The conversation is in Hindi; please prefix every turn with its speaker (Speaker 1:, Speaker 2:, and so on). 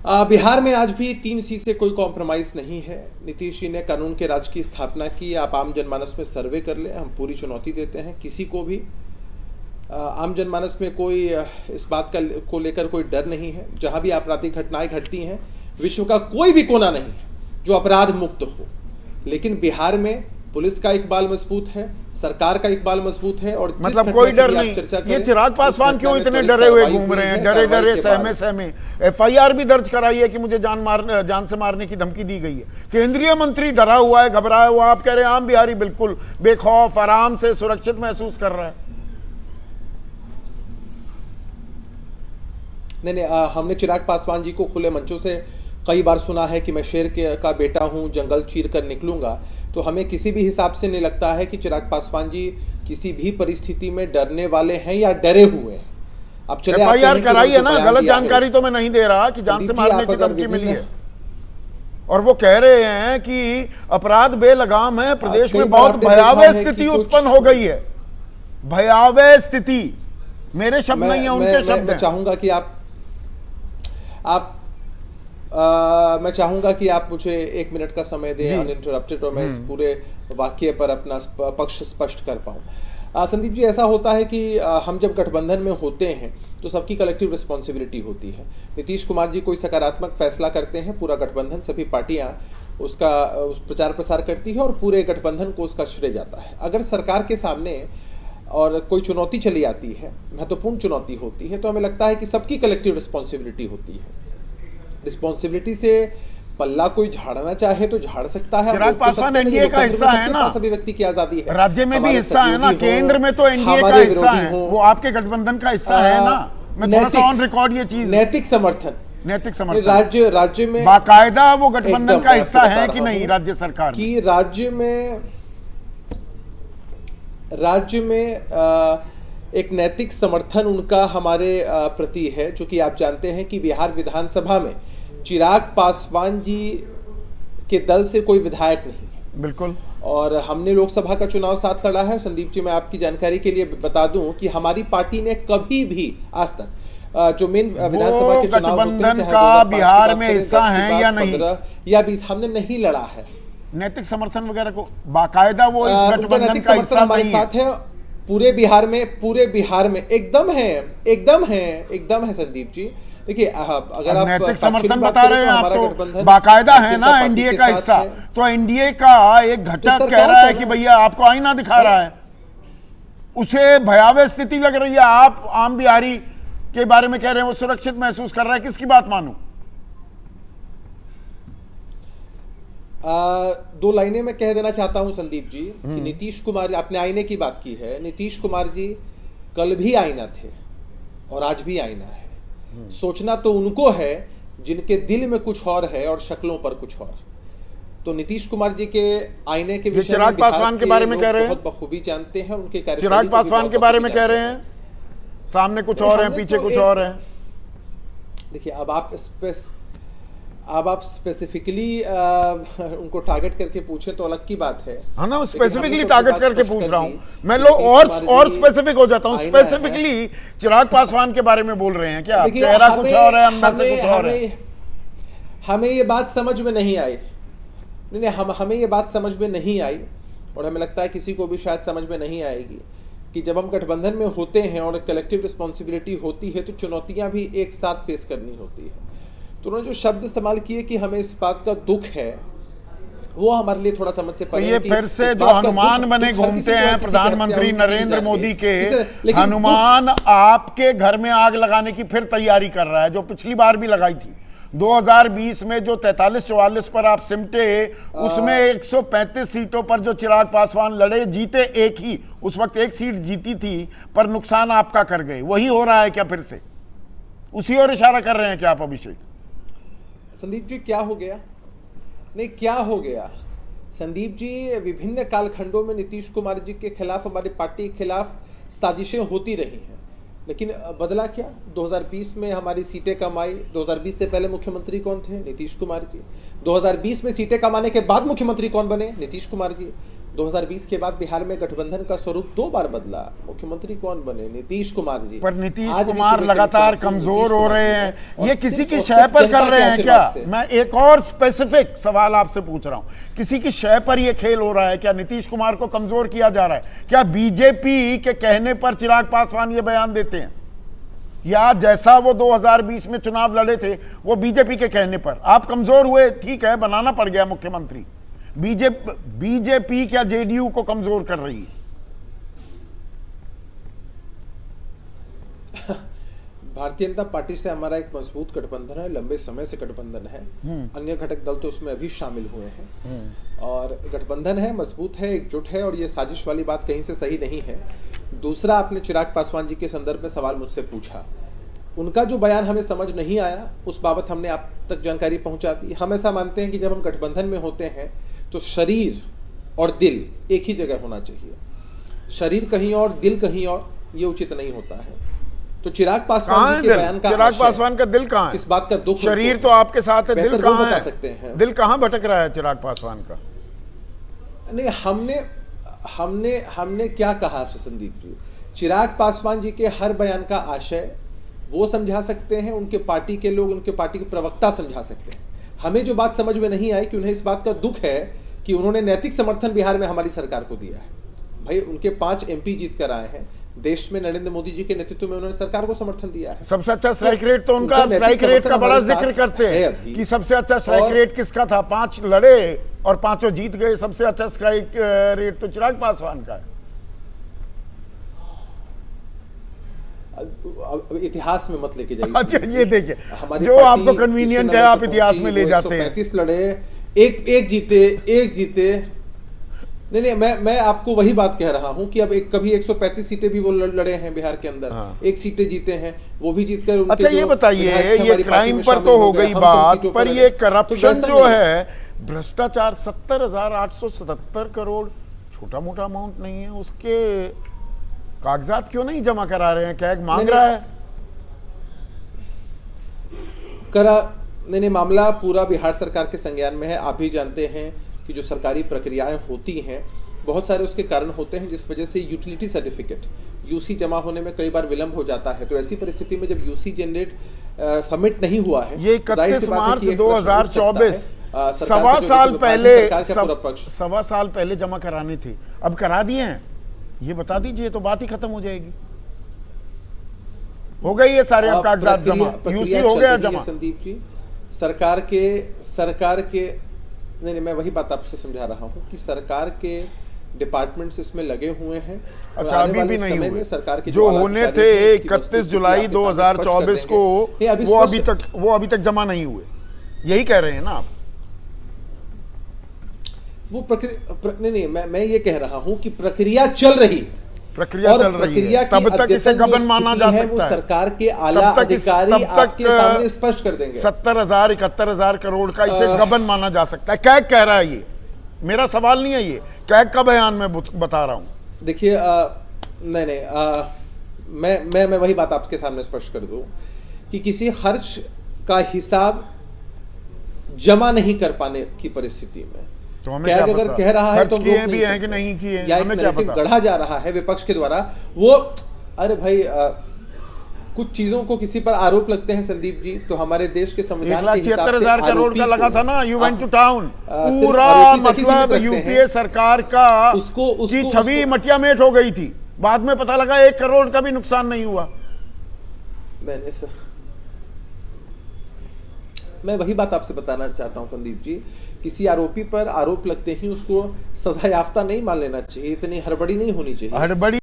Speaker 1: बिहार में आज भी 3C से कोई कॉम्प्रोमाइज नहीं है। नीतीश जी ने कानून के राज की स्थापना की। आप आम जनमानस में सर्वे कर ले, हम पूरी चुनौती देते हैं। किसी को भी आम जनमानस में कोई इस बात को लेकर कोई डर नहीं है। जहां भी आपराधिक घटनाएं घटती हैं, विश्व का कोई भी कोना नहीं है जो अपराध मुक्त हो। लेकिन बिहार में पुलिस का इकबाल मजबूत है, सरकार का इकबाल मजबूत है। और
Speaker 2: मतलब कोई डर नहीं। ये चिराग पासवान क्यों इतने डरे हुए घूम रहे हैं? डरे डरे सहमे सहमे। FIR भी दर्ज कराई है कि मुझे जान से मारने की धमकी दी गई है। केंद्रीय मंत्री डरा हुआ है, घबराया हुआ। आप कह रहे हैं आम बिहारी बिल्कुल बेखौफ, आराम से सुरक्षित महसूस कर रहा है।
Speaker 1: नहीं, हमने चिराग पासवान जी को खुले मंचों से कई बार सुना है कि मैं शेर का बेटा हूं, जंगल चीर कर निकलूंगा। तो हमें किसी भी हिसाब से नहीं लगता है कि चिराग पासवान जी किसी भी परिस्थिति में डरने वाले हैं या डरे हुए हैं। अब चले
Speaker 2: FIR कराई है ना, गलत जानकारी तो मैं नहीं दे रहा कि जान से मारने की धमकी मिली है। और वो कह रहे हैं कि अपराध बेलगाम है, प्रदेश में बहुत भयावह स्थिति उत्पन्न हो गई है। भयावह स्थिति मेरे शब्द नहीं है, उनके शब्द हैं।
Speaker 1: चाहूंगा कि मैं चाहूंगा कि आप मुझे 1 मिनट का समय दें अनइंटरप्टेड, और मैं इस पूरे वाक्य पर अपना पक्ष स्पष्ट कर पाऊं। संदीप जी, ऐसा होता है कि हम जब गठबंधन में होते हैं तो सबकी कलेक्टिव रिस्पॉन्सिबिलिटी होती है। नीतीश कुमार जी कोई सकारात्मक फैसला करते हैं, पूरा गठबंधन, सभी पार्टियां उसका प्रचार प्रसार करती है और पूरे गठबंधन को उसका श्रेय जाता है। अगर सरकार के सामने और कोई चुनौती चली आती है, महत्वपूर्ण चुनौती होती है, तो हमें लगता है कि सबकी कलेक्टिव रिस्पॉन्सिबिलिटी होती है। रिस्पॉन्सिबिलिटी से पल्ला कोई झाड़ना चाहे तो झाड़ सकता है।
Speaker 2: चिराग पासवान एनडीए का हिस्सा है ना,
Speaker 1: सभी व्यक्ति की आजादी है।
Speaker 2: राज्य में भी हिस्सा है ना, केंद्र में तो एनडीए का हिस्सा है, वो आपके गठबंधन का हिस्सा है ना। मैं थोड़ा सा ऑन रिकॉर्ड ये चीज,
Speaker 1: नैतिक समर्थन राज्य में
Speaker 2: बाकायदा वो गठबंधन का हिस्सा है कि नहीं राज्य सरकार
Speaker 1: की? राज्य में एक नैतिक समर्थन उनका हमारे प्रति है, जो कि आप जानते हैं कि बिहार विधानसभा में चिराग पासवान जी के दल से कोई विधायक नहीं है।
Speaker 2: बिल्कुल।
Speaker 1: और हमने लोकसभा का चुनाव साथ लड़ा है। संदीप जी, मैं आपकी जानकारी के लिए बता दूं कि हमारी पार्टी ने कभी भी आज तक जो मेन विधानसभा के चुनाव
Speaker 2: गठबंधन का बिहार में हिस्सा है या नहीं,
Speaker 1: या 20 हमने नहीं लड़ा है।
Speaker 2: नैतिक समर्थन वगैरह को बाकायदा वो इस गठबंधन का हिस्सा नहीं है।
Speaker 1: पूरे बिहार में एकदम है संदीप जी। देखिए, अगर आप
Speaker 2: नैतिक समर्थन बता रहे हैं आप, तो बाकायदा है ना एनडीए का हिस्सा। तो एनडीए का एक घटक कह रहा है कि भैया आपको आईना दिखा रहा है, उसे भयावह स्थिति लग रही है। आप आम बिहारी के बारे में कह रहे हैं वो सुरक्षित महसूस कर रहा है, किसकी बात मानूं?
Speaker 1: 2 लाइनें मैं कह देना चाहता हूं संदीप जी कि नीतीश कुमार, आपने आईने की बात की है, नीतीश कुमार जी कल भी आईना थे और आज भी आईना है। सोचना तो उनको है जिनके दिल में कुछ और है और शक्लों पर कुछ और। तो नीतीश कुमार जी के आईने के विषय
Speaker 2: चिराग पासवान के बारे में कह रहे हैं,
Speaker 1: बहुत बखूबी जानते हैं उनके कार्य।
Speaker 2: चिराग पासवान के बारे में कह रहे हैं, सामने कुछ और है, पीछे कुछ और है।
Speaker 1: देखिए, अब आप स्पेसिफिकली उनको टारगेट करके पूछें तो अलग की बात है।
Speaker 2: हाँ ना, स्पेसिफिकली टारगेट करके पूछ रहा हूँ मैं। लोग और स्पेसिफिक हो जाता हूँ। स्पेसिफिकली चिराग पासवान के बारे में बोल रहे हैं क्या? चेहरा कुछ और है, अंदर से कुछ और है।
Speaker 1: हमें ये बात समझ में नहीं आई। नहीं, हमें ये बात समझ में नहीं आई, और हमें लगता है किसी को भी शायद समझ में नहीं आएगी कि जब हम गठबंधन में होते हैं और कलेक्टिव रिस्पॉन्सिबिलिटी होती है तो चुनौतियां भी एक साथ फेस करनी होती है। तो उन्होंने जो शब्द इस्तेमाल किए कि हमें इस बात का दुख है, वो हमारे लिए थोड़ा समझ से परे।
Speaker 2: ये फिर से जो हनुमान बने घूमते हैं प्रधानमंत्री नरेंद्र मोदी के, हनुमान आपके घर में आग लगाने की फिर तैयारी कर रहा है, जो पिछली बार भी लगाई थी। 2020 में जो 43-44 पर आप सिमटे, उसमें 135 सीटों पर जो चिराग पासवान लड़े, जीते एक ही, उस वक्त एक सीट जीती थी, पर नुकसान आपका कर गए। वही हो रहा है क्या फिर से? उसी ओर इशारा कर रहे हैं क्या आप अभिषेक?
Speaker 1: संदीप जी, क्या हो गया? नहीं, क्या हो गया संदीप जी? विभिन्न कालखंडों में नीतीश कुमार जी के खिलाफ, हमारी पार्टी के खिलाफ साजिशें होती रही हैं, लेकिन बदला क्या? 2020 में हमारी सीटें कम आई। 2020 से पहले मुख्यमंत्री कौन थे? नीतीश कुमार जी। 2020 में सीटें कम आने के बाद मुख्यमंत्री कौन बने? नीतीश कुमार जी। 2020 के बाद बिहार में गठबंधन का स्वरूप 2 बार बदला। मुख्यमंत्री कौन बने? नीतीश कुमार जी।
Speaker 2: पर नीतीश कुमार लगातार कमजोर हो रहे हैं। ये किसी की शय पर कर रहे हैं क्या? मैं एक और स्पेसिफिक सवाल आपसे पूछ रहा हूं, किसी की शय पर यह खेल हो रहा है क्या? नीतीश कुमार को कमजोर किया जा रहा है क्या? बीजेपी के कहने पर चिराग पासवान ये बयान देते हैं, या जैसा वो 2020 में चुनाव लड़े थे वो बीजेपी के कहने पर आप कमजोर हुए? ठीक है, बनाना पड़ गया मुख्यमंत्री। बीजेपी क्या जेडीयू को कमजोर कर रही है?
Speaker 1: भारतीय जनता पार्टी से हमारा एक मजबूत गठबंधन है, लंबे समय से गठबंधन है। अन्य घटक दल तो उसमें अभी शामिल हुए हैं और गठबंधन है, मजबूत है, एकजुट है और ये साजिश वाली बात कहीं से सही नहीं है। दूसरा, आपने चिराग पासवान जी के संदर्भ में सवाल मुझसे पूछा, उनका जो बयान हमें समझ नहीं आया उस बाबत हमने आप तक जानकारी पहुंचा दी। हम ऐसा मानते हैं कि जब हम गठबंधन में होते हैं तो शरीर और दिल एक ही जगह होना चाहिए। शरीर कहीं और, दिल कहीं और, ये उचित नहीं होता है। तो चिराग पासवान जी के बयान का,
Speaker 2: चिराग पासवान का दिल कहाँ है?
Speaker 1: इस बात का दुख,
Speaker 2: शरीर तो आपके साथ है, दिल कहाँ है?
Speaker 1: सकते हैं
Speaker 2: दिल कहाँ भटक रहा है चिराग पासवान का?
Speaker 1: नहीं, हमने क्या कहा संदीप जी? चिराग पासवान जी के हर बयान का आशय वो समझा सकते हैं, उनके पार्टी के लोग, उनके पार्टी के प्रवक्ता समझा सकते हैं। हमें जो बात समझ में नहीं आई कि उन्हें इस बात का दुख है कि उन्होंने नैतिक समर्थन बिहार में हमारी सरकार को दिया है। भाई, उनके 5 MP जीत कर आए हैं, देश में नरेंद्र मोदी जी के नेतृत्व में उन्होंने सरकार को समर्थन दिया है।
Speaker 2: सबसे अच्छा स्ट्राइक रेट तो उनका स्ट्राइक रेट का बड़ा जिक्र करते हैं कि सबसे अच्छा स्ट्राइक रेट किसका था? 5 लड़े और 5 जीत गए। सबसे अच्छा स्ट्राइक रेट तो चिराग पासवान का है।
Speaker 1: इतिहास में मत लेके जाइए।
Speaker 2: अच्छा, ये देखिए, जो आपको कन्वीनियंट है आप इतिहास में ले जाते हैं।
Speaker 1: 135 लड़े, एक जीते। नहीं, मैं आपको वही बात कह रहा हूं कि अब कभी 135 सीटें भी वो लड़े हैं बिहार के अंदर। हाँ। 1 सीटें जीते हैं, वो भी जीतकर।
Speaker 2: अच्छा, ये बताइए, ये क्राइम पर तो हो गई बात, पर ये करप्शन जो है, भ्रष्टाचार 70,877 करोड़ छोटा मोटा अमाउंट नहीं है। उसके कागजात क्यों नहीं जमा करा रहे हैं? कैग मांग रहा है।
Speaker 1: नहीं, मामला पूरा बिहार सरकार के संज्ञान में है। आप भी जानते हैं कि जो सरकारी प्रक्रियाएं होती हैं, बहुत सारे उसके कारण होते हैं, जिस वजह से यूटिलिटी सर्टिफिकेट यूसी जमा होने में कई बार विलंब हो जाता है। तो ऐसी परिस्थिति में जब यूसी जनरेट सबमिट नहीं हुआ है,
Speaker 2: ये 31 मार्च 2024 सवा साल पहले जमा करानी थी, अब करा दिए हैं। ये बता दीजिए तो बात ही खत्म हो जाएगी। हो गई ये सारे अब कागजात जमा, यूसी हो गया जमा।
Speaker 1: संदीप जी, सरकार के नहीं, मैं वही बात आपसे समझा रहा हूं कि सरकार के डिपार्टमेंस इसमें लगे हुए हैं।
Speaker 2: अच्छा, अभी भी नहीं हुए? सरकार के जो होने थे 31 जुलाई 2024 को, वो अभी तक जमा नहीं हुए, यही कह रहे हैं ना आप?
Speaker 1: वो प्रक्रिया नहीं, मैं ये कह रहा हूं कि प्रक्रिया चल रही है।
Speaker 2: तब तक इसे गबन माना जा सकता है।
Speaker 1: सरकार के आला अधिकारी आपके सामने स्पष्ट कर देंगे।
Speaker 2: 70,000 71,000 करोड़ का इसे गबन माना जा सकता है। कैग कह रहा है, ये मेरा सवाल नहीं है, ये कैग का बयान मैं बता रहा हूं।
Speaker 1: देखिए, मैं वही बात आपके सामने स्पष्ट कर दूं कि किसी खर्च का हिसाब जमा नहीं कर पाने की परिस्थिति में
Speaker 2: तो हमें क्या
Speaker 1: अगर कह रहा है तो
Speaker 2: किए भी हैं कि नहीं किए,
Speaker 1: हमें क्या पता। गढ़ा जा रहा है विपक्ष के द्वारा वो, अरे भाई, कुछ चीजों को किसी पर आरोप लगते हैं संदीप जी, तो हमारे देश के संविधान के हिसाब से
Speaker 2: 1,76,000 करोड़ का लगा था ना, यू वेंट टू टाउन। पूरा मतलब यूपीए सरकार का की छवि मटिया मेट हो गई थी। बाद में पता लगा 1 करोड़ का भी नुकसान नहीं हुआ।
Speaker 1: मैं वही बात आपसे बताना चाहता हूं संदीप जी, किसी आरोपी पर आरोप लगते ही उसको सजा याफ्ता नहीं मान लेना चाहिए, इतनी हड़बड़ी नहीं होनी चाहिए।
Speaker 2: हड़बड़ी